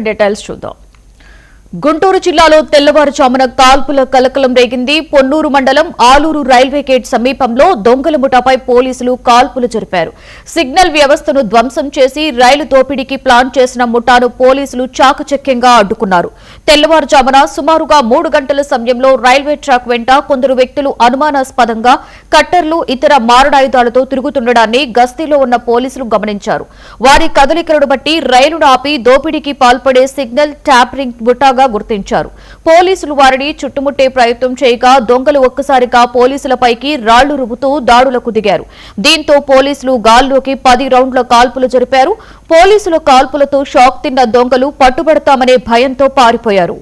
Details చూద్దాం. గుంటూరు జిల్లాలో తెల్లవారుజామున కాల్పుల కలకలం రేగింది. పొన్నూరు మండలం ఆలూరు రైల్వే గేట్ సమీపంలో దొంగల ముఠాపై పోలీసులు కాల్పులు జరిపారు. సిగ్నల్ వ్యవస్థను ధ్వంసం చేసి రైలు దోపిడీకి ప్లాన్ చేసిన ముఠాను పోలీసులు చాకచక్యంగా అడ్డుకున్నారు. తెల్లవారుజామున సుమారుగా 3 గంటల సమయంలో రైల్వే ట్రాక్ వెంట కొందరు వ్యక్తులు అనుమానాస్పదంగా కట్టర్లు, ఇతర మారణాయుధాలతో తిరుగుతుండడాన్ని గస్తీలో ఉన్న పోలీసులు గమనించారు. వారి కదలికలను బట్టి రైలును ఆపి దోపిడీకి పాల్పడే సిగ్నల్ ట్యాంపరింగ్ ముఠాగా గుర్తించారు. పోలీసులు వారిని చుట్టుముట్టే ప్రయత్నం చేయగా దొంగలు ఒక్కసారిగా పోలీసులపైకి రాళ్లు రువ్వుతూ దాడులకు దిగారు. దీంతో పోలీసులు గాల్లోకి 10 రౌండ్ల కాల్పులు జరిపారు. పోలీసుల కాల్పులతో షాక్ తిన్న దొంగలు పట్టుబడతామనే భయంతో పారిపోయారు.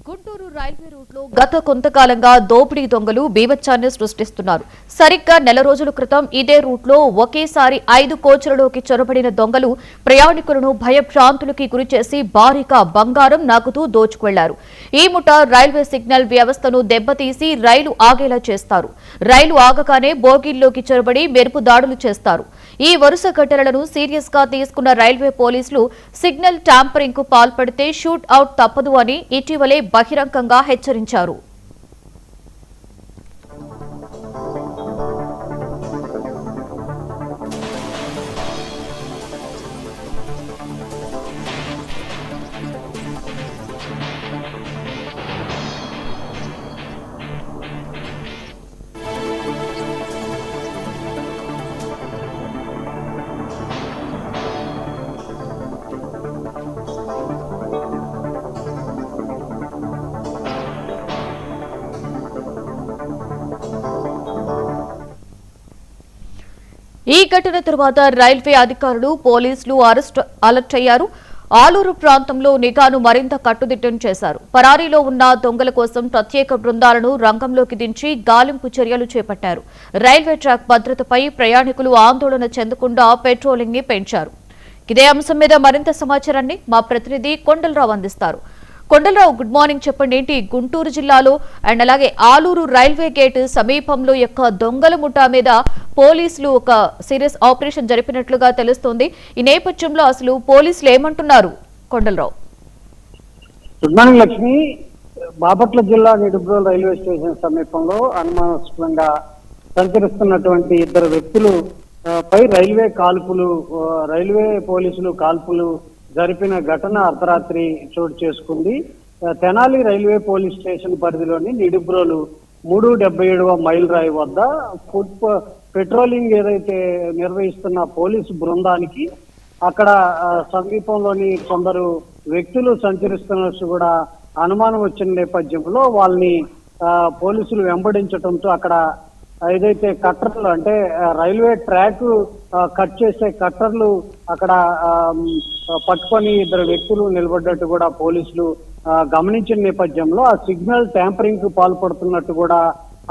గుంటూరు రైల్వే రూట్లో గత కొంతకాలంగా దోపిడీ దొంగలు బీభత్సాన్ని సృష్టిస్తున్నారు. సరిగ్గా నెల రోజుల క్రితం ఇదే రూట్లో ఒకేసారి 5 కోచ్లలోకి చొరబడిన దొంగలు ప్రయాణికులను భయభ్రాంతులకి గురిచేసి భారీగా బంగారం, నగదు దోచుకెళ్లారు. ఈ ముఠా రైల్వే సిగ్నల్ వ్యవస్థను దెబ్బతీసి రైలు ఆగేలా చేస్తారు. రైలు ఆగగానే బోగీల్లోకి చొరబడి మెరుపు దాడులు చేస్తారు. ఈ వరుస ఘటనలను సీరియస్ గా తీసుకున్న రైల్వే పోలీసులు సిగ్నల్ ట్యాంపరింగ్ కు పాల్పడితే షూట్ అవుట్ తప్పదు అని ఇటీవలే బహిరంగంగా హెచ్చరించారు. ఈ ఘటన తర్వాత రైల్వే అధికారులు, పోలీసులు అలర్ట్ అయ్యారు. ఆలూరు ప్రాంతంలో నిఘాను మరింత కట్టుదిట్టం చేశారు. పరారీలో ఉన్న దొంగల కోసం ప్రత్యేక బృందాలను రంగంలోకి దించి గాలింపు చర్యలు చేపట్టారు. రైల్వే ట్రాక్ భద్రతపై ప్రయాణికులు ఆందోళన చెందకుండా పెట్రోలింగ్ ని పెంచారు. ఇదే అంశం మీద మరింత సమాచారాన్ని మా ప్రతినిధి కొండలరావు అందిస్తారు. Kondalarao, good morning. చెప్పండి, ఏంటి గుంటూరు జిల్లాలో అండ్ అలాగే ఆలూరు రైల్వే గేట్ సమీపంలో యొక్క దొంగల ముఠా మీద పోలీసులు ఒక సీరియస్ ఆపరేషన్ జరిపినట్లుగా తెలుస్తోంది. ఈ నేపథ్యంలో అసలు పోలీసులు ఏమంటున్నారు? కొండలరావు. Good morning Lakshmi. బాపట్ల జిల్లా నిడుబ్రోలు రైల్వే స్టేషన్ సమీపంలో అనుమానాస్పదంగా సంచరిస్తున్నటువంటి 2 వ్యక్తులు పై రైల్వే పోలీసులు కాల్పులు జరిపిన ఘటన అర్ధరాత్రి చోటు చేసుకుంది. తెనాలి రైల్వే పోలీస్ స్టేషన్ పరిధిలోని నిడుబ్రోలు 377వ మైల్ రాయి వద్ద పెట్రోలింగ్ ఏదైతే నిర్వహిస్తున్న పోలీసు బృందానికి అక్కడ సమీపంలోని కొందరు వ్యక్తులు సంచరిస్తున్నట్టు కూడా అనుమానం వచ్చిన నేపథ్యంలో వాళ్ళని పోలీసులు వెంబడించడంతో అక్కడ ఏదైతే కట్టర్లు అంటే రైల్వే ట్రాక్ కట్ చేసే కట్టర్లు అక్కడ పట్టుకొని 2 వ్యక్తులు నిలబడ్డట్టు కూడా పోలీసులు గమనించిన నేపథ్యంలో ఆ సిగ్నల్ ట్యాంపరింగ్ కు పాల్పడుతున్నట్టు కూడా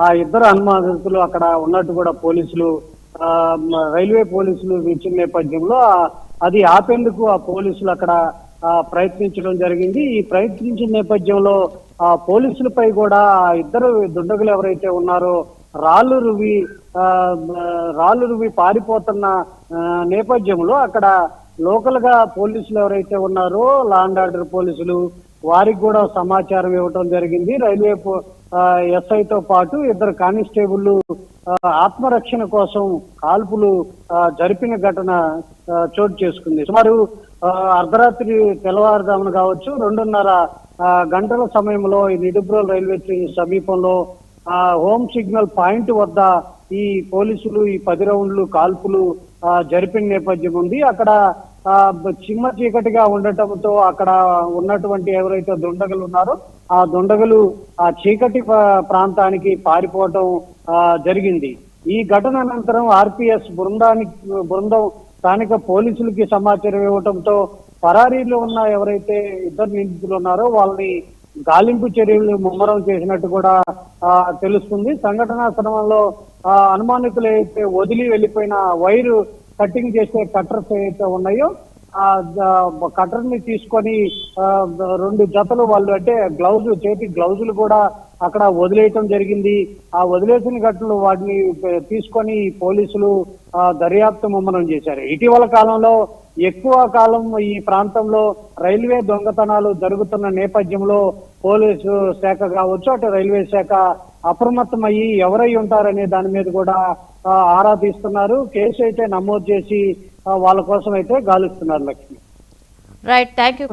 ఆ 2 అనుమానితులు అక్కడ ఉన్నట్టు కూడా రైల్వే పోలీసులు ఇచ్చిన నేపథ్యంలో అది ఆపేందుకు ఆ పోలీసులు అక్కడ ప్రయత్నించడం జరిగింది. ఈ ప్రయత్నించిన నేపథ్యంలో ఆ పోలీసులపై కూడా ఆ 2 దుండగులు ఎవరైతే ఉన్నారో రాళ్లు రువి పారిపోతున్న నేపథ్యంలో అక్కడ లోకల్ గా పోలీసులు ఎవరైతే ఉన్నారో లా అండ్ ఆర్డర్ పోలీసులు వారికి కూడా సమాచారం ఇవ్వటం జరిగింది. రైల్వే ఎస్ఐతో పాటు 2 కానిస్టేబుల్ ఆత్మరక్షణ కోసం కాల్పులు జరిపిన ఘటన చోటు చేసుకుంది. సుమారు అర్ధరాత్రి తెల్లవారుజామున కావచ్చు 2:30 గంటల సమయంలో ఈ నిడుబ్రోలు రైల్వే స్టేషన్ సమీపంలో హోమ్ సిగ్నల్ పాయింట్ వద్ద ఈ పోలీసులు ఈ 10 రౌండ్లు కాల్పులు జరిపిన నేపథ్యం ఉంది. అక్కడ చిమ్మ చీకటిగా ఉండటంతో అక్కడ ఉన్నటువంటి ఎవరైతే దుండగులు ఉన్నారో ఆ దుండగులు ఆ చీకటి ప్రాంతానికి పారిపోవటం జరిగింది. ఈ ఘటన అనంతరం ఆర్పీఎస్ బృందం స్థానిక పోలీసులకి సమాచారం ఇవ్వడంతో పరారీలో ఉన్న ఎవరైతే 2 నిందితులు ఉన్నారో వాళ్ళని గాలింపు చర్యలు ముమ్మరం చేసినట్టు కూడా తెలుస్తుంది. సంఘటనా స్థలంలో అనుమానితులు అయితే వదిలి వెళ్ళిపోయిన వైరు కటింగ్ చేసే కట్టర్స్ ఏవైతే ఉన్నాయో ఆ కటర్ ని తీసుకొని 2 జతలు వాళ్ళు అంటే చేతి గ్లౌజులు కూడా అక్కడ వదిలేయటం జరిగింది. ఆ వదిలేసిన గట్టులు వాటిని తీసుకొని పోలీసులు దర్యాప్తు ముమ్మరం చేశారు. ఇటీవల కాలంలో ఎక్కువ కాలం ఈ ప్రాంతంలో రైల్వే దొంగతనాలు జరుగుతున్న నేపథ్యంలో పోలీసు శాఖ కావచ్చు, అటు రైల్వే శాఖ అప్రమత్తమయ్యి ఎవరై ఉంటారనే దాని మీద కూడా ఆరా తీస్తున్నారు. కేసు అయితే నమోదు చేసి వాళ్ళ కోసం అయితే గాలిస్తున్నారు. లక్ష్మి. Right, thank you.